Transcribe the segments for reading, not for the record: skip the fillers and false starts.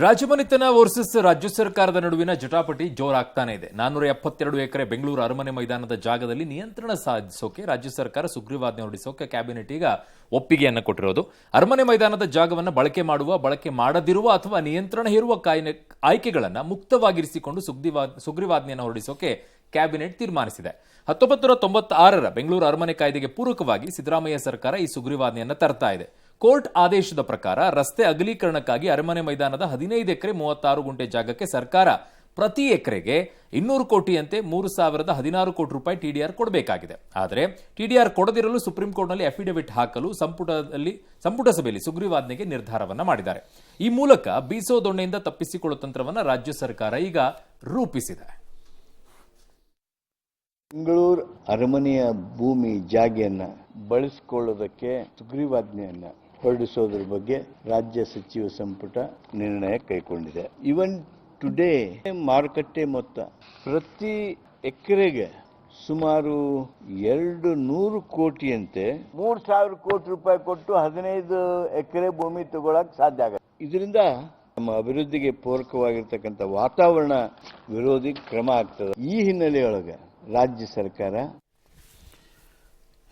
ರಾಜಮನೆತನ versus ರಾಜ್ಯ ಸರ್ಕಾರದ ನಡುವಿನ ಜಟಾಪಟಿ ಜೋರಾಗ್ತಾನೆ ಇದೆ. 472 ಎಕರೆ ಬೆಂಗಳೂರು ಅರಮನೆ ಮೈದಾನದ ಜಾಗದಲ್ಲಿ ನಿಯಂತ್ರಣ ಸಾಧಿಸೋಕೆ ರಾಜ್ಯ ಸರ್ಕಾರ ಸುಗ್ರೀವಾಜ್ಞೆ ಹೊರಡಿಸೋಕೆ ಕ್ಯಾಬಿನೆಟ್ ಈಗ ಒಪ್ಪಿಗೆಯನ್ನು ಕೊಟ್ಟಿರೋದು. ಅರಮನೆ ಮೈದಾನದ ಜಾಗವನ್ನು ಬಳಕೆ ಮಾಡುವ, ಬಳಕೆ ಮಾಡದಿರುವ ಅಥವಾ ನಿಯಂತ್ರಣ ಹೇರುವ ಆಯ್ಕೆಗಳನ್ನು ಮುಕ್ತವಾಗಿರಿಸಿಕೊಂಡು ಸುಗ್ರೀವಾಜ್ಞೆಯನ್ನು ಹೊರಡಿಸೋಕೆ ಕ್ಯಾಬಿನೆಟ್ ತೀರ್ಮಾನಿಸಿದೆ. 1996ರ ಬೆಂಗಳೂರು ಅರಮನೆ ಕಾಯ್ದೆಗೆ ಪೂರಕವಾಗಿ ಸಿದ್ದರಾಮಯ್ಯ ಸರ್ಕಾರ ಈ ಸುಗ್ರೀವಾಜ್ಞೆಯನ್ನು ತರ್ತಾ ಇದೆ. ಕೋರ್ಟ್ ಆದೇಶದ ಪ್ರಕಾರ ರಸ್ತೆ ಅಗಲೀಕರಣಕ್ಕಾಗಿ ಅರಮನೆ ಮೈದಾನದ 15 ಎಕರೆ 36 ಗುಂಟೆ ಜಾಗಕ್ಕೆ ಸರ್ಕಾರ ಪ್ರತಿ ಎಕರೆಗೆ 200 ಕೋಟಿಯಂತೆ 3016 ಕೋಟಿ ರೂಪಾಯಿ ಟಿಡಿಆರ್ ಕೊಡಬೇಕಾಗಿದೆ. ಆದರೆ ಟಿಡಿಆರ್ ಕೊಡದಿರಲು ಸುಪ್ರೀಂ ಕೋರ್ಟ್ನಲ್ಲಿ ಅಫಿಡವಿಟ್ ಹಾಕಲು ಸಂಪುಟ ಸಭೆಯಲ್ಲಿ ಸುಗ್ರೀವಾಜ್ಞೆಗೆ ನಿರ್ಧಾರವನ್ನ ಮಾಡಿದ್ದಾರೆ. ಈ ಮೂಲಕ ಬೀಸೋ ದೊಣ್ಣೆಯಿಂದ ತಪ್ಪಿಸಿಕೊಳ್ಳುವ ತಂತ್ರವನ್ನು ರಾಜ್ಯ ಸರ್ಕಾರ ಈಗ ರೂಪಿಸಿದೆ. ಬೆಂಗಳೂರು ಅರಮನೆಯ ಭೂಮಿ ಜಾಗೆಯನ್ನ ಬಳಸಿಕೊಳ್ಳೋದಕ್ಕೆ ಸುಗ್ರೀವಾಜ್ಞೆಯನ್ನ ಹೊರಡಿಸೋದ್ರ ಬಗ್ಗೆ ರಾಜ್ಯ ಸಚಿವ ಸಂಪುಟ ನಿರ್ಣಯ ಕೈಗೊಂಡಿದೆ. ಇವನ್ ಟುಡೇ ಮಾರುಕಟ್ಟೆ ಮೊತ್ತ ಪ್ರತಿ ಎಕರೆಗೆ ಸುಮಾರು 200 ಕೋಟಿಯಂತೆ 3000 ಕೋಟಿ ರೂಪಾಯಿ ಕೊಟ್ಟು 15 ಎಕರೆ ಭೂಮಿ ತಗೊಳಕ್ ಸಾಧ್ಯ ಆಗುತ್ತೆ. ಇದರಿಂದ ನಮ್ಮ ಅಭಿವೃದ್ಧಿಗೆ ಪೂರಕವಾಗಿರ್ತಕ್ಕಂಥ ವಾತಾವರಣ ವಿರೋಧಿ ಕ್ರಮ ಆಗ್ತದೆ. ಈ ಹಿನ್ನೆಲೆಯೊಳಗೆ ರಾಜ್ಯ ಸರ್ಕಾರ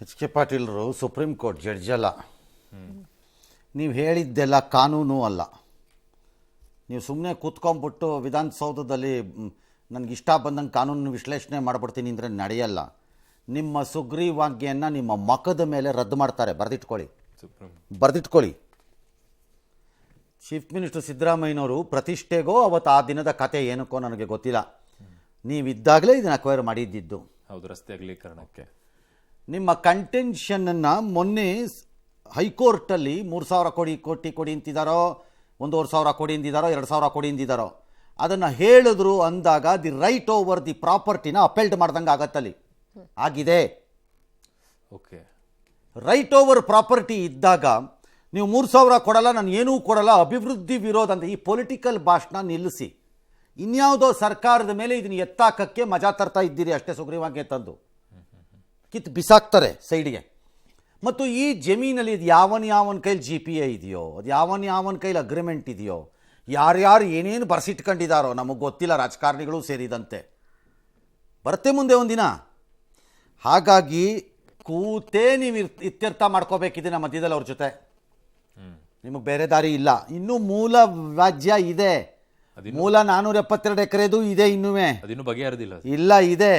ಎಚ್ ಕೆ ಪಾಟೀಲ್ರು ಸುಪ್ರೀಂ ಕೋರ್ಟ್ ಜಡ್ಜ್ ಅಲ್ಲ. ನೀವು ಹೇಳಿದ್ದೆಲ್ಲ ಕಾನೂನು ಅಲ್ಲ. ನೀವು ಸುಮ್ಮನೆ ಕೂತ್ಕೊಂಡ್ಬಿಟ್ಟು ವಿಧಾನಸೌಧದಲ್ಲಿ ನನಗಿಷ್ಟ ಬಂದಂಗೆ ಕಾನೂನು ವಿಶ್ಲೇಷಣೆ ಮಾಡಿಬಿಡ್ತೀನಿ ಅಂದರೆ ನಡೆಯಲ್ಲ. ನಿಮ್ಮ ಸುಗ್ರೀವಾಜ್ಞೆಯನ್ನು ನಿಮ್ಮ ಮಖದ ಮೇಲೆ ರದ್ದು ಮಾಡ್ತಾರೆ. ಬರೆದಿಟ್ಕೊಳ್ಳಿ. ಚೀಫ್ ಮಿನಿಸ್ಟರ್ ಸಿದ್ದರಾಮಯ್ಯನವರು ಪ್ರತಿಷ್ಠೆಗೋ ಅವತ್ತು ಆ ದಿನದ ಕತೆ ಏನಕ್ಕೋ ನನಗೆ ಗೊತ್ತಿಲ್ಲ. ನೀವಿದ್ದಾಗಲೇ ಇದನ್ನು ಅಕ್ವೈರ್ ಮಾಡಿದ್ದಿದ್ದು. ಹೌದು, ರಸ್ತೆ ಅಗಲೀಕರಣಕ್ಕೆ ನಿಮ್ಮ ಕಂಟೆನ್ಷನನ್ನು ಮೊನ್ನೆ ಹೈಕೋರ್ಟಲ್ಲಿ 3,000 ಕೋಟಿ ಅಂತಿದ್ದಾರೋ, 1,500 ಕೋಟಿ ಅಂದಿದ್ದಾರೋ, 2,000 ಕೋಟಿ ಅಂದಿದ್ದಾರೋ, ಅದನ್ನು ಹೇಳಿದ್ರು ಅಂದಾಗ ದಿ ರೈಟ್ ಓವರ್ ದಿ ಪ್ರಾಪರ್ಟಿನ ಅಪೆಲ್ಟ್ ಮಾಡ್ದಂಗೆ ಆಗತ್ತಲ್ಲಿ ಆಗಿದೆ. ಓಕೆ, ರೈಟ್ ಓವರ್ ಪ್ರಾಪರ್ಟಿ ಇದ್ದಾಗ ನೀವು 3,000 ಕೊಡಲ್ಲ, ನಾನು ಏನೂ ಕೊಡಲ್ಲ, ಅಭಿವೃದ್ಧಿ ವಿರೋಧ ಅಂತ ಈ ಪೊಲಿಟಿಕಲ್ ಭಾಷಣ ನಿಲ್ಲಿಸಿ. ಇನ್ಯಾವುದೋ ಸರ್ಕಾರದ ಮೇಲೆ ಇದನ್ನು ಎತ್ತಾಕಕ್ಕೆ ಮಜಾ ತರ್ತಾ ಇದ್ದೀರಿ ಅಷ್ಟೇ. ಸುಗ್ರೀವಾಜ್ಞೆ ತಂದು ಕಿತ್ತು ಬಿಸಾಕ್ತಾರೆ ಸೈಡ್ಗೆ. ಮತ್ತು ಈ ಜಮೀನಲ್ಲಿ ಇದು ಯಾವನ ಕೈಲಿ GPA ಇದೆಯೋ, ಅದು ಯಾವನ ಕೈಲಿ ಅಗ್ರಿಮೆಂಟ್ ಇದೆಯೋ, ಯಾರ್ಯಾರು ಏನೇನು ಬರ್ಸಿಟ್ಕೊಂಡಿದ್ದಾರೋ ನಮಗೆ ಗೊತ್ತಿಲ್ಲ, ರಾಜಕಾರಣಿಗಳು ಸೇರಿದಂತೆ. ಬರುತ್ತೆ ಮುಂದೆ ಒಂದಿನ. ಹಾಗಾಗಿ ಕೂತೇ ನೀವು ಇತ್ಯರ್ಥ ಮಾಡ್ಕೋಬೇಕಿದೆ ನಮ್ಮ ಮಧ್ಯದಲ್ಲಿ ಅವ್ರ ಜೊತೆ. ನಿಮಗೆ ಬೇರೆ ದಾರಿ ಇಲ್ಲ. ಇನ್ನೂ ಮೂಲ ವ್ಯಾಜ್ಯ ಇದೆ. ಮೂಲ 472 ಎಕರೆದು ಇದೆ. ಇನ್ನೂ ಬಗೆಹರಿದಿಲ್ಲ. ಇಲ್ಲ, ಇದೆ,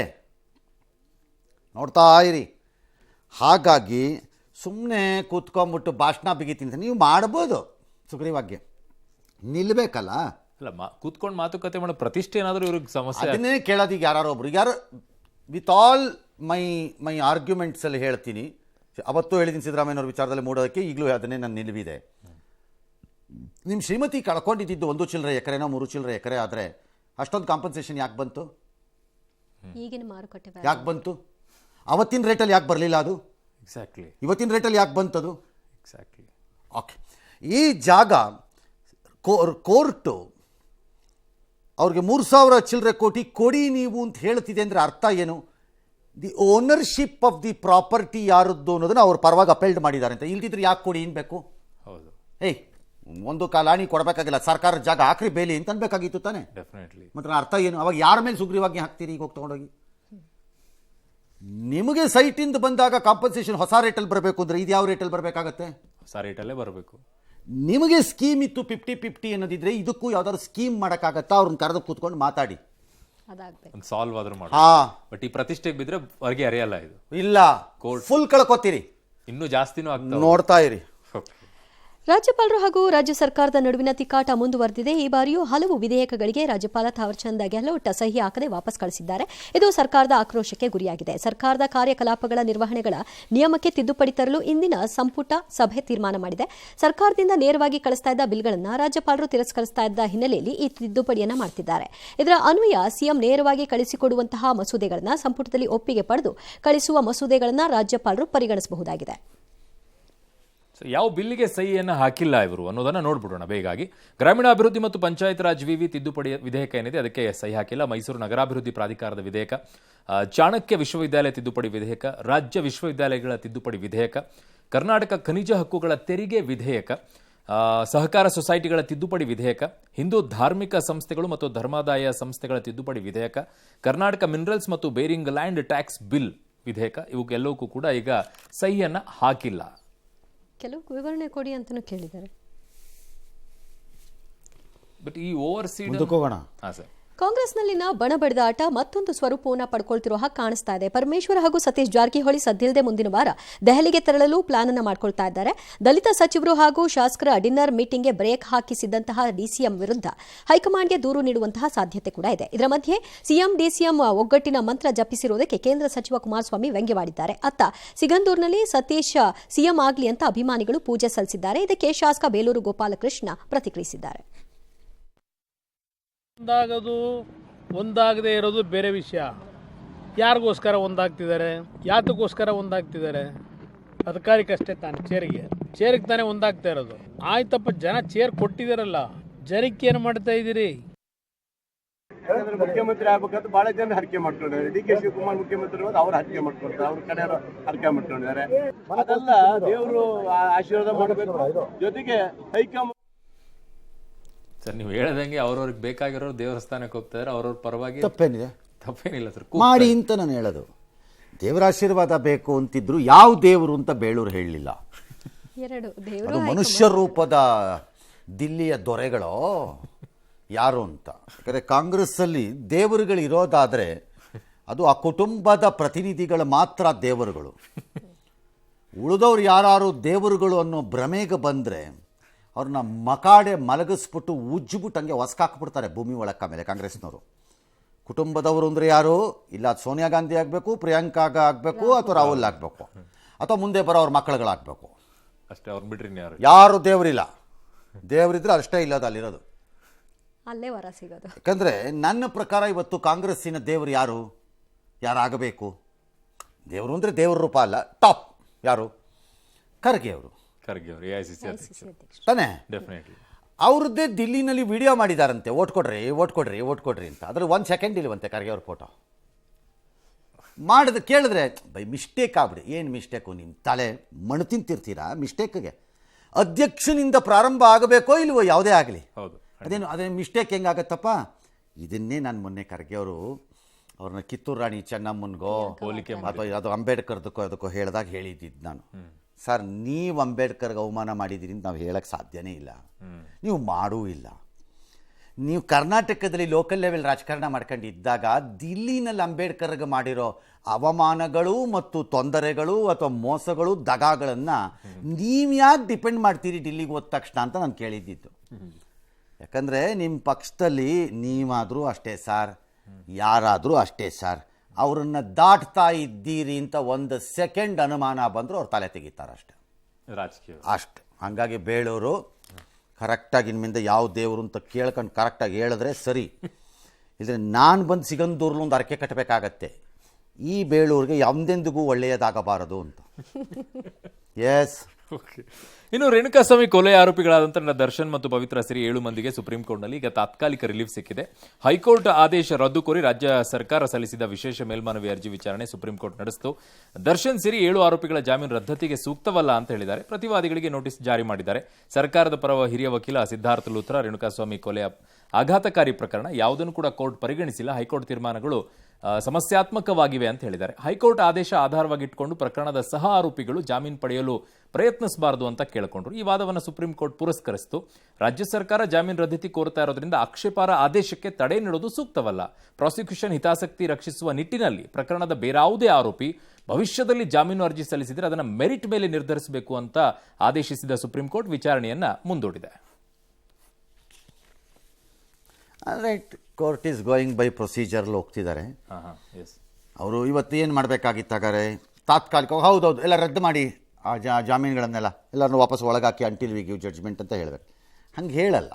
ನೋಡ್ತಾ ಇರಿ. ಹಾಗಾಗಿ ಸುಮ್ಮನೆ ಕೂತ್ಕೊಂಡ್ಬಿಟ್ಟು ಭಾಷಣ ಬಿಗಿತೀನಿ ನೀವು ಮಾಡ್ಬೋದು. ಸುಗ್ರೀವಾಜ್ಞೆ ನಿಲ್ಲಬೇಕಲ್ಲ. ಅಲ್ಲ, ಕೂತ್ಕೊಂಡು ಮಾತುಕತೆ ಮಾಡೋ ಪ್ರತಿಷ್ಠೆ ಏನಾದರೂ ಇವ್ರಿಗೆ ಸಮಸ್ಯೆ. ಅದನ್ನೇ ಕೇಳೋದು. ಈಗ ಯಾರು ವಿತ್ ಆಲ್ ಮೈ ಆರ್ಗ್ಯುಮೆಂಟ್ಸಲ್ಲಿ ಹೇಳ್ತೀನಿ. ಅವತ್ತು ಹೇಳಿದ್ದೀನಿ ಸಿದ್ದರಾಮಯ್ಯನವ್ರ ವಿಚಾರದಲ್ಲಿ ಮೂಡೋದಕ್ಕೆ, ಈಗಲೂ ಅದನ್ನೇ ನನ್ನ ನಿಲುವಿದೆ. ನಿಮ್ಮ ಶ್ರೀಮತಿ ಕಳ್ಕೊಂಡಿದ್ದು 1 ಚಿಲ್ಲರೆ ಎಕರೆನೋ 3 ಚಿಲ್ಲರೆ ಎಕರೆ ಆದರೆ ಅಷ್ಟೊಂದು ಕಾಂಪನ್ಸೇಷನ್ ಯಾಕೆ ಬಂತು? ಈಗಿನ ಮಾರುಕಟ್ಟೆ ಯಾಕೆ ಬಂತು? ಅವತ್ತಿನ ರೇಟಲ್ಲಿ ಯಾಕೆ ಬರಲಿಲ್ಲ ಅದು? ಎಕ್ಸಾಕ್ಟ್ಲಿ. ಇವತ್ತಿನ ರೇಟಲ್ಲಿ ಯಾಕೆ ಬಂತದು? ಎಕ್ಸಾಕ್ಟ್ಲಿ. ಓಕೆ, ಈ ಜಾಗ ಕೋರ್ಟು ಅವ್ರಿಗೆ 3,000 ಚಿಲ್ಲರೆ ಕೋಟಿ ಕೊಡಿ ನೀವು ಅಂತ ಹೇಳ್ತಿದೆ ಅಂದರೆ ಅರ್ಥ ಏನು? The ownership of the property ಯಾರದ್ದು ಅನ್ನೋದನ್ನು ಅವ್ರ ಪರವಾಗಿ ಅಪೆಲ್ಡ್ ಮಾಡಿದ್ದಾರೆ ಅಂತ. ಇಲ್ದಿದ್ರೆ ಯಾಕೆ ಕೊಡಿ ಅನ್ಬೇಕು? ಹೌದು. ಒಂದು ಕಾಲಾಣಿ ಕೊಡಬೇಕಾಗಿಲ್ಲ, ಸರ್ಕಾರದ ಜಾಗ ಹಾಕ್ರಿ ಬೇಲಿ ಅಂತ ಅನ್ಬೇಕಾಗಿತ್ತು ತಾನೆ. ಡೆಫಿನೆಟ್ಲಿ. ಮತ್ತೆ ಅರ್ಥ ಏನು? ಅವಾಗ ಯಾರ ಮೇಲೆ ಸುಗ್ರೀವಾಜ್ಞೆ ಹಾಕ್ತೀರಿ? ಈಗ ಹೋಗಿ ತಗೊಂಡೋಗಿ ನಿಮಗೆ ಸೈಟಿಂದ ಬಂದಾಗ ಕಾಂಪನ್ಸೇಷನ್ ಹೊಸ ರೇಟಲ್ಲಿ ಬರಬೇಕು ಅಂದರೆ ಇದು ಯಾವ ರೇಟಲ್ಲಿ ಬರಬೇಕಾಗತ್ತೆ? ಹೊಸ ರೇಟಲ್ಲೇ ಬರಬೇಕು. ನಿಮಗೆ ಸ್ಕೀಮ್ ಇತ್ತು 50-50 ಅನ್ನೋದಿದ್ರೆ ಇದಕ್ಕೂ ಯಾವ್ದಾದ್ರು ಸ್ಕೀಮ್ ಮಾಡೋಕ್ಕಾಗತ್ತಾ? ಅವ್ರನ್ನ ಕರೆದು ಕೂತ್ಕೊಂಡು ಮಾತಾಡಿ ಒಂದು ಸಾಲ್ವ್ ಆದ್ರೂ ಮಾಡಿ. ಬಟ್ ಈ ಪ್ರತಿಷ್ಠೆಗೆ ಬಿದ್ರೆ ಹೊರಗೆ ಅರಿಯಲ್ಲ. ಇದು ಇಲ್ಲ, ಫುಲ್ ಕಳ್ಕೊತೀರಿ. ಇನ್ನೂ ಜಾಸ್ತಿನೂ ಆಗ್ತದೆ. ನೋಡ್ತಾ ಇರಿ. ರಾಜ್ಯಪಾಲರು ಹಾಗೂ ರಾಜ್ಯ ಸರ್ಕಾರದ ನಡುವಿನ ತಿಕ್ಕಾಟ ಮುಂದುವರೆದಿದೆ. ಈ ಬಾರಿಯೂ ಹಲವು ವಿಧೇಯಕಗಳಿಗೆ ರಾಜ್ಯಪಾಲ ಥಾವರ್ಚಂದ್ ಗೆಹ್ಲೋಟ್ ಸಹಿ ಹಾಕದೆ ವಾಪಸ್ ಕಳಿಸಿದ್ದಾರೆ. ಇದು ಸರ್ಕಾರದ ಆಕ್ರೋಶಕ್ಕೆ ಗುರಿಯಾಗಿದೆ. ಸರ್ಕಾರದ ಕಾರ್ಯಕಲಾಪಗಳ ನಿರ್ವಹಣೆಗಳ ನಿಯಮಕ್ಕೆ ತಿದ್ದುಪಡಿ ತರಲು ಇಂದಿನ ಸಂಪುಟ ಸಭೆ ತೀರ್ಮಾನ ಮಾಡಿದೆ. ಸರ್ಕಾರದಿಂದ ನೇರವಾಗಿ ಕಳಿಸ್ತಾ ಇದ್ದ ಬಿಲ್ಗಳನ್ನು ರಾಜ್ಯಪಾಲರು ತಿರಸ್ಕರಿಸ್ತಾ ಇದ್ದ ಹಿನ್ನೆಲೆಯಲ್ಲಿ ಈ ತಿದ್ದುಪಡಿಯನ್ನು ಮಾಡುತ್ತಿದ್ದಾರೆ. ಇದರ ಅನ್ವಯ ಸಿಎಂ ನೇರವಾಗಿ ಕಳಿಸಿಕೊಡುವಂತಹ ಮಸೂದೆಗಳನ್ನು ಸಂಪುಟದಲ್ಲಿ ಒಪ್ಪಿಗೆ ಪಡೆದು ಕಳಿಸುವ ಮಸೂದೆಗಳನ್ನು ರಾಜ್ಯಪಾಲರು ಪರಿಗಣಿಸಬಹುದಾಗಿದೆ. ಯಾವ ಬಿಲ್ಗೆ ಸಹಿಯನ್ನು ಹಾಕಿಲ್ಲ ಇವರು ಅನ್ನೋದನ್ನ ನೋಡ್ಬಿಡೋಣ ಬೇಗಾಗಿ. ಗ್ರಾಮೀಣಾಭಿವೃದ್ಧಿ ಮತ್ತು ಪಂಚಾಯತ್ ರಾಜ್ ವಿವಿ ತಿದ್ದುಪಡಿ ವಿಧೇಯಕ ಏನಿದೆ ಅದಕ್ಕೆ ಸಹಿ ಹಾಕಿಲ್ಲ. ಮೈಸೂರು ನಗರಾಭಿವೃದ್ಧಿ ಪ್ರಾಧಿಕಾರದ ವಿಧೇಯಕ, ಚಾಣಕ್ಯ ವಿಶ್ವವಿದ್ಯಾಲಯ ತಿದ್ದುಪಡಿ ವಿಧೇಯಕ, ರಾಜ್ಯ ವಿಶ್ವವಿದ್ಯಾಲಯಗಳ ತಿದ್ದುಪಡಿ ವಿಧೇಯಕ, ಕರ್ನಾಟಕ ಖನಿಜ ಹಕ್ಕುಗಳ ತೆರಿಗೆ ವಿಧೇಯಕ, ಸಹಕಾರ ಸೊಸೈಟಿಗಳ ತಿದ್ದುಪಡಿ ವಿಧೇಯಕ, ಹಿಂದೂ ಧಾರ್ಮಿಕ ಸಂಸ್ಥೆಗಳು ಮತ್ತು ಧರ್ಮಾದಾಯ ಸಂಸ್ಥೆಗಳ ತಿದ್ದುಪಡಿ ವಿಧೇಯಕ, ಕರ್ನಾಟಕ ಮಿನರಲ್ಸ್ ಮತ್ತು ಬೇರಿಂಗ್ ಲ್ಯಾಂಡ್ ಟ್ಯಾಕ್ಸ್ ಬಿಲ್ ವಿಧೇಯಕ ಇವಕ್ಕೆಲ್ಲವಕ್ಕೂ ಕೂಡ ಈಗ ಸಹಿಯನ್ನ ಹಾಕಿಲ್ಲ. ಕೆಲವು ವಿವರಣೆ ಕೊಡಿ ಅಂತಲೂ ಕೇಳಿದ್ದಾರೆ. ಬಟ್ ಈ ಓವರ್ಸೀಡ್ ಹೋಗೋಣ. ಹಾಂ ಸರ್, ಕಾಂಗ್ರೆಸ್ನಲ್ಲಿನ ಬಣಬಡಿದಾಟ ಮತ್ತೊಂದು ಸ್ವರೂಪವನ್ನು ಪಡ್ಕೊಳ್ತಿರೋ ಹಾಗೆ ಕಾಣಿಸ್ತಾ ಇದೆ. ಪರಮೇಶ್ವರ್ ಹಾಗೂ ಸತೀಶ್ ಜಾರಕಿಹೊಳಿ ಸದ್ದಿಲ್ಲದೆ ಮುಂದಿನ ವಾರ ದೆಹಲಿಗೆ ತೆರಳಲು ಪ್ಲಾನ್ ಅನ್ನು ಮಾಡ್ಕೊಳ್ತಾ ಇದ್ದಾರೆ. ದಲಿತ ಸಚಿವರು ಹಾಗೂ ಶಾಸಕರ ಡಿನ್ನರ್ ಮೀಟಿಂಗ್ಗೆ ಬ್ರೇಕ್ ಹಾಕಿಸಿದ್ದಂತಹ ಡಿಸಿಎಂ ವಿರುದ್ಧ ಹೈಕಮಾಂಡ್ಗೆ ದೂರು ನೀಡುವಂತಹ ಸಾಧ್ಯತೆ ಕೂಡ ಇದೆ. ಇದರ ಮಧ್ಯೆ ಸಿಎಂ ಡಿಸಿಎಂ ಒಗ್ಗಟ್ಟಿನ ಮಂತ್ರ ಜಪಿಸಿರುವುದಕ್ಕೆ ಕೇಂದ್ರ ಸಚಿವ ಕುಮಾರಸ್ವಾಮಿ ವ್ಯಂಗ್ಯವಾಡಿದ್ದಾರೆ. ಅತ್ತ ಸಿಗಂದೂರಿನಲ್ಲಿ ಸತೀಶ್ ಸಿಎಂ ಆಗಲಿ ಅಂತ ಅಭಿಮಾನಿಗಳು ಪೂಜೆ ಸಲ್ಲಿಸಿದ್ದಾರೆ. ಇದಕ್ಕೆ ಶಾಸಕ ಬೇಲೂರು ಗೋಪಾಲಕೃಷ್ಣ ಪ್ರತಿಕ್ರಿಯಿಸಿದ್ದಾರೆ. ಒಂದಾಗೋದು ಒಂದಾಗದೇ ಇರೋದು ಬೇರೆ ವಿಷಯ. ಯಾರಿಗೋಸ್ಕರ ಒಂದಾಗ್ತಿದ್ದಾರೆ, ಯಾತಕ್ಕೋಸ್ಕರ ಒಂದಾಗ್ತಿದ್ದಾರೆ? ಅಧಿಕಾರಕ್ಕಷ್ಟೇ ತಾನೆ, ಚೇರಿಗೆ ತಾನೇ ಒಂದಾಗ್ತಾ ಇರೋದು. ಆಯ್ತಪ್ಪ, ಜನ ಚೇರ್ ಕೊಟ್ಟಿದಾರಲ್ಲ, ಜನಕ್ಕೆ ಏನು ಮಾಡ್ತಾ ಇದ್ದೀರಿ? ಮುಖ್ಯಮಂತ್ರಿ ಆಗ್ಬೇಕಂತ ಬಹಳ ಜನ ಹರಕೆ ಮಾಡ್ಕೊಂಡಿದ್ದಾರೆ. ಡಿ.ಕೆ. ಶಿವಕುಮಾರ್ ಮುಖ್ಯಮಂತ್ರಿ ಅವ್ರು ಹರಕೆ ಮಾಡ್ಕೊಳ್ತಾರೆ, ಅವ್ರ ಕಡೆ ಹರಕೆ ಮಾಡ್ಕೊಂಡಿದ್ದಾರೆ. ಅದೆಲ್ಲ ದೇವರು ಆಶೀರ್ವಾದ ಮಾಡಬೇಕು. ಜೊತೆಗೆ ಹೈಕಮಾಂಡ್ ಸರ್ ನೀವು ಹೇಳದಂಗೆ ಅವ್ರವ್ರಿಗೆ ಬೇಕಾಗಿರೋರು ದೇವಸ್ಥಾನಕ್ಕೆ ಹೋಗ್ತಾರೆ, ಅವ್ರವ್ರ ಪರವಾಗಿ ತಪ್ಪೇನಿಲ್ಲ ಸರ್, ಮಾಡಿ ಅಂತ ನಾನು ಹೇಳೋದು. ದೇವರ ಆಶೀರ್ವಾದ ಬೇಕು ಅಂತಿದ್ರು, ಯಾವ ದೇವರು ಅಂತ ಬೇಳೂರು ಹೇಳಲಿಲ್ಲ. ಅದು ಮನುಷ್ಯ ರೂಪದ ದಿಲ್ಲಿಯ ದೊರೆಗಳೋ ಯಾರು ಅಂತ. ಯಾಕಂದರೆ ಕಾಂಗ್ರೆಸ್ಸಲ್ಲಿ ದೇವರುಗಳು ಇರೋದಾದರೆ ಅದು ಆ ಕುಟುಂಬದ ಪ್ರತಿನಿಧಿಗಳು ಮಾತ್ರ ದೇವರುಗಳು. ಉಳಿದವ್ರು ಯಾರು ದೇವರುಗಳು ಅನ್ನೋ ಭ್ರಮೆಗೆ ಬಂದರೆ ಅವ್ರನ್ನ ಮಕಾಡೆ ಮಲಗಿಸ್ಬಿಟ್ಟು ಉಜ್ಜಿಬಿಟ್ಟು ಹಂಗೆ ಹೊಸ್ಕಾಕ್ಬಿಡ್ತಾರೆ ಭೂಮಿ ಒಳಕ್ಕ ಮೇಲೆ ಕಾಂಗ್ರೆಸ್ನವರು. ಕುಟುಂಬದವರು ಅಂದರೆ ಯಾರು? ಇಲ್ಲ ಸೋನಿಯಾ ಗಾಂಧಿ ಆಗಬೇಕು, ಪ್ರಿಯಾಂಕಾಗ ಆಗಬೇಕು, ಅಥವಾ ರಾಹುಲ್ ಆಗಬೇಕು, ಅಥವಾ ಮುಂದೆ ಬರೋ ಅವ್ರ ಮಕ್ಕಳುಗಳಾಗಬೇಕು ಅಷ್ಟೇ. ಅವ್ರು ಬಿಟ್ರಿ ಯಾರು ದೇವರಿಲ್ಲ. ದೇವರಿದ್ರೆ ಅಷ್ಟೇ ಇಲ್ಲದ ಅಲ್ಲಿರೋದು, ಅಲ್ಲೇ ವರ ಸಿಗೋದು. ಯಾಕಂದರೆ ನನ್ನ ಪ್ರಕಾರ ಇವತ್ತು ಕಾಂಗ್ರೆಸ್ಸಿನ ದೇವರು ಯಾರಾಗಬೇಕು? ದೇವರು ಅಂದರೆ ದೇವ್ರ ರೂಪ ಅಲ್ಲ, ಟಾಪ್ ಯಾರು? ಖರ್ಗೆ ಅವರು ತಾನೇ. ಅವ್ರದ್ದೇ ದಿಲ್ಲಿನಲ್ಲಿ ವಿಡಿಯೋ ಮಾಡಿದಾರಂತೆ, ಓಟ್ ಕೊಡ್ರಿ ಅಂತ. ಅದ್ರ 1 ಸೆಕೆಂಡ್ ಇಲ್ವಂತೆ ಖರ್ಗೆ ಅವ್ರ ಫೋಟೋ ಮಾಡಿದ್ರೆ ಕೇಳಿದ್ರೆ ಬೈ ಮಿಸ್ಟೇಕ್ ಆಗ್ಬಿಡಿ. ಏನು ಮಿಸ್ಟೇಕು? ನಿಮ್ಮ ತಲೆ ಮಣ್ಣು ತಿಂತಿರ್ತೀರಾ ಮಿಸ್ಟೇಕ್ಗೆ. ಅಧ್ಯಕ್ಷನಿಂದ ಪ್ರಾರಂಭ ಆಗಬೇಕೋ ಇಲ್ವೋ ಯಾವುದೇ ಆಗಲಿ, ಅದೇನು ಮಿಸ್ಟೇಕ್ ಹೆಂಗಾಗತ್ತಪ್ಪ? ಇದನ್ನೇ ನಾನು ಮೊನ್ನೆ ಖರ್ಗೆ ಅವರು ಅವ್ರನ್ನ ಕಿತ್ತೂರು ರಾಣಿ ಚೆನ್ನಮ್ಮನಿಗೋ ಅಥವಾ ಅದು ಅಂಬೇಡ್ಕರ್ದಕ್ಕೋ ಅದಕ್ಕೋ ಹೇಳಿದಾಗ ಹೇಳಿದ್ದಿದ್ದು ನಾನು. ಸರ್, ನೀವು ಅಂಬೇಡ್ಕರ್ಗೆ ಅವಮಾನ ಮಾಡಿದ್ದೀರಿ ಅಂತ ನಾವು ಹೇಳಕ್ಕೆ ಸಾಧ್ಯನೇ ಇಲ್ಲ. ನೀವು ಮಾಡೂ ಇಲ್ಲ. ನೀವು ಕರ್ನಾಟಕದಲ್ಲಿ ಲೋಕಲ್ ಲೆವೆಲ್ ರಾಜಕಾರಣ ಮಾಡ್ಕೊಂಡಿದ್ದಾಗ ದಿಲ್ಲಿನಲ್ಲಿ ಅಂಬೇಡ್ಕರ್ಗೆ ಮಾಡಿರೋ ಅವಮಾನಗಳು ಮತ್ತು ತೊಂದರೆಗಳು ಅಥವಾ ಮೋಸಗಳು ದಗಾಗಳನ್ನು ನೀವು ಯಾಕೆ ಡಿಪೆಂಡ್ ಮಾಡ್ತೀರಿ ಡಿಲ್ಲಿಗೆ ಹೋದ ತಕ್ಷಣ ಅಂತ ನಾನು ಕೇಳಿದ್ದಿದ್ದು. ಯಾಕಂದರೆ ನಿಮ್ಮ ಪಕ್ಷದಲ್ಲಿ ನೀವಾದರೂ ಅಷ್ಟೇ ಸರ್, ಯಾರಾದರೂ ಅಷ್ಟೇ ಸರ್, ಅವರನ್ನು ದಾಟ್ತಾ ಇದ್ದೀರಿ ಅಂತ 1 ಸೆಕೆಂಡ್ ಅನುಮಾನ ಬಂದರೂ ಅವ್ರು ತಲೆ ತೆಗಿತಾರಷ್ಟೆ, ರಾಜಕೀಯ ಅಷ್ಟು. ಹಾಗಾಗಿ ಬೇಳೂರು ಕರೆಕ್ಟಾಗಿ ಇನ್ಮಿಂದ ಯಾವ ದೇವರು ಅಂತ ಕೇಳ್ಕೊಂಡು ಕರೆಕ್ಟಾಗಿ ಹೇಳಿದ್ರೆ ಸರಿ. ಇದ್ರೆ ನಾನು ಬಂದು ಸಿಗಂದೂರ್ಲು ಒಂದು ಅರಕೆ ಕಟ್ಟಬೇಕಾಗತ್ತೆ, ಈ ಬೇಳೂರಿಗೆ ಎಂದೆಂದಿಗೂ ಒಳ್ಳೆಯದಾಗಬಾರದು ಅಂತ. ಎಸ್. ಇನ್ನು ರೇಣುಕಾಸ್ವಾಮಿ ಕೊಲೆ ಆರೋಪಿಗಳಾದಂಥ ದರ್ಶನ್ ಮತ್ತು ಪವಿತ್ರ ಸೇರಿ 7 ಮಂದಿಗೆ ಸುಪ್ರೀಂ ಕೋರ್ಟ್ನಲ್ಲಿ ಈಗ ತಾತ್ಕಾಲಿಕ ರಿಲೀಫ್ ಸಿಕ್ಕಿದೆ. ಹೈಕೋರ್ಟ್ ಆದೇಶ ರದ್ದು ಕೋರಿ ರಾಜ್ಯ ಸರ್ಕಾರ ಸಲ್ಲಿಸಿದ ವಿಶೇಷ ಮೇಲ್ಮನವಿ ಅರ್ಜಿ ವಿಚಾರಣೆ ಸುಪ್ರೀಂ ಕೋರ್ಟ್ ನಡೆಸಿತು. ದರ್ಶನ್ ಸೇರಿ 7 ಆರೋಪಿಗಳ ಜಾಮೀನು ರದ್ದತಿಗೆ ಸೂಕ್ತವಲ್ಲ ಅಂತ ಹೇಳಿದ್ದಾರೆ. ಪ್ರತಿವಾದಿಗಳಿಗೆ ನೋಟಿಸ್ ಜಾರಿ ಮಾಡಿದ್ದಾರೆ. ಸರ್ಕಾರದ ಪರ ಹಿರಿಯ ವಕೀಲ ಸಿದ್ಧಾರ್ಥ ಲೂಥ್ರಾ ರೇಣುಕಾಸ್ವಾಮಿ ಕೊಲೆ ಆಘಾತಕಾರಿ ಪ್ರಕರಣ ಯಾವುದನ್ನು ಕೂಡ ಕೋರ್ಟ್ ಪರಿಗಣಿಸಿಲ್ಲ, ಹೈಕೋರ್ಟ್ ತೀರ್ಮಾನಗಳು ಸಮಸ್ಯಾತ್ಮಕವಾಗಿವೆ ಅಂತ ಹೇಳಿದ್ದಾರೆ. ಹೈಕೋರ್ಟ್ ಆದೇಶ ಆಧಾರವಾಗಿಟ್ಟುಕೊಂಡು ಪ್ರಕರಣದ ಸಹ ಆರೋಪಿಗಳು ಜಾಮೀನು ಪಡೆಯಲು ಪ್ರಯತ್ನಿಸಬಾರದು ಅಂತ ಕೇಳಿಕೊಂಡ್ರು. ಈ ವಾದವನ್ನು ಸುಪ್ರೀಂ ಕೋರ್ಟ್ ಪುರಸ್ಕರಿಸಿತು. ರಾಜ್ಯ ಸರ್ಕಾರ ಜಾಮೀನು ರದ್ದತಿ ಕೋರುತ್ತಾ ಇರೋದ್ರಿಂದ ಆಕ್ಷೇಪಾರ್ಹ ಆದೇಶಕ್ಕೆ ತಡೆ ನೀಡೋದು ಸೂಕ್ತವಲ್ಲ. ಪ್ರಾಸಿಕ್ಯೂಷನ್ ಹಿತಾಸಕ್ತಿ ರಕ್ಷಿಸುವ ನಿಟ್ಟಿನಲ್ಲಿ ಪ್ರಕರಣದ ಬೇರಾವುದೇ ಆರೋಪಿ ಭವಿಷ್ಯದಲ್ಲಿ ಜಾಮೀನು ಅರ್ಜಿ ಸಲ್ಲಿಸಿದರೆ ಅದನ್ನು ಮೆರಿಟ್ ಮೇಲೆ ನಿರ್ಧರಿಸಬೇಕು ಅಂತ ಆದೇಶಿಸಿದ ಸುಪ್ರೀಂ ಕೋರ್ಟ್ ವಿಚಾರಣೆಯನ್ನ ಮುಂದೂಡಿದೆ. Right, court is going by ಪ್ರೊಸೀಜರ್ಲ್ಲಿ ಹೋಗ್ತಿದ್ದಾರೆ ಅವರು. ಇವತ್ತು ಏನು ಮಾಡಬೇಕಾಗಿತ್ತಾಗಾರೆ ತಾತ್ಕಾಲಿಕವಾಗಿ ಹೌದೌದು ಎಲ್ಲ ರದ್ದು ಮಾಡಿ ಆ ಜಾಮೀನುಗಳನ್ನೆಲ್ಲ ಎಲ್ಲರನ್ನೂ ವಾಪಸ್ ಒಳಗಾಕಿ ಅಂಟಿಲ್ ವಿ ಗಿವ್ ಜಡ್ಜ್ಮೆಂಟ್ ಅಂತ ಹೇಳಬೇಕು. ಹಂಗೆ ಹೇಳಲ್ಲ.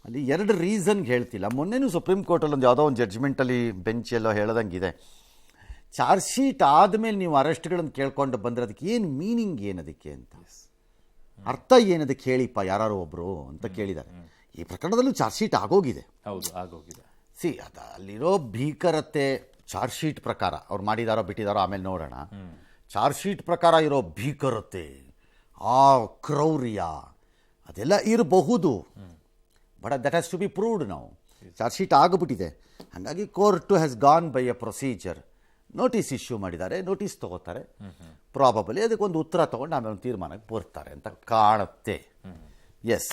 ಅಲ್ಲಿ 2 ರೀಸನ್ಗೆ ಹೇಳ್ತಿಲ್ಲ. ಮೊನ್ನೆನೂ ಸುಪ್ರೀಂ ಕೋರ್ಟಲ್ಲಿ ಒಂದು ಯಾವುದೋ ಒಂದು ಜಡ್ಜ್ಮೆಂಟಲ್ಲಿ ಬೆಂಚೆಲ್ಲೋ ಹೇಳ್ದಂಗಿದೆ, ಚಾರ್ಜ್ ಶೀಟ್ ಆದಮೇಲೆ ನೀವು ಅರೆಸ್ಟ್ಗಳನ್ನು ಕೇಳ್ಕೊಂಡು ಬಂದರೆ ಅದಕ್ಕೆ ಏನು ಮೀನಿಂಗ್ ಏನದಕ್ಕೆ ಅಂತ, ಅರ್ಥ ಏನದಕ್ಕೆ ಹೇಳಿಪ್ಪ ಯಾರು ಒಬ್ಬರು ಅಂತ ಕೇಳಿದ್ದಾರೆ. ಈ ಪ್ರಕರಣದಲ್ಲೂ ಚಾರ್ಜ್ ಶೀಟ್ ಆಗೋಗಿದೆ. ಸಿ ಅಲ್ಲಿರೋ ಭೀಕರತೆ ಚಾರ್ಜ್ ಶೀಟ್ ಪ್ರಕಾರ ಅವ್ರು ಮಾಡಿದಾರೋ ಬಿಟ್ಟಿದಾರೋ ಆಮೇಲೆ ನೋಡೋಣ. ಚಾರ್ಜ್ ಶೀಟ್ ಪ್ರಕಾರ ಇರೋ ಭೀಕರತೆ, ಆ ಕ್ರೌರ್ಯ, ಅದೆಲ್ಲ ಇರಬಹುದು, but that has to be proved ನಾವು. ಚಾರ್ಜ್ ಶೀಟ್ ಆಗಿಬಿಟ್ಟಿದೆ, ಹಾಗಾಗಿ court has gone by a procedure. Notice issue ಮಾಡಿದ್ದಾರೆ, ನೋಟಿಸ್ ತೊಗೋತಾರೆ, ಪ್ರಾಬಬಲಿ ಅದಕ್ಕೊಂದು ಉತ್ತರ ತೊಗೊಂಡು ಆಮೇಲೆ ಒಂದು ತೀರ್ಮಾನಕ್ಕೆ ಬರ್ತಾರೆ ಅಂತ ಕಾಣುತ್ತೆ. ಎಸ್.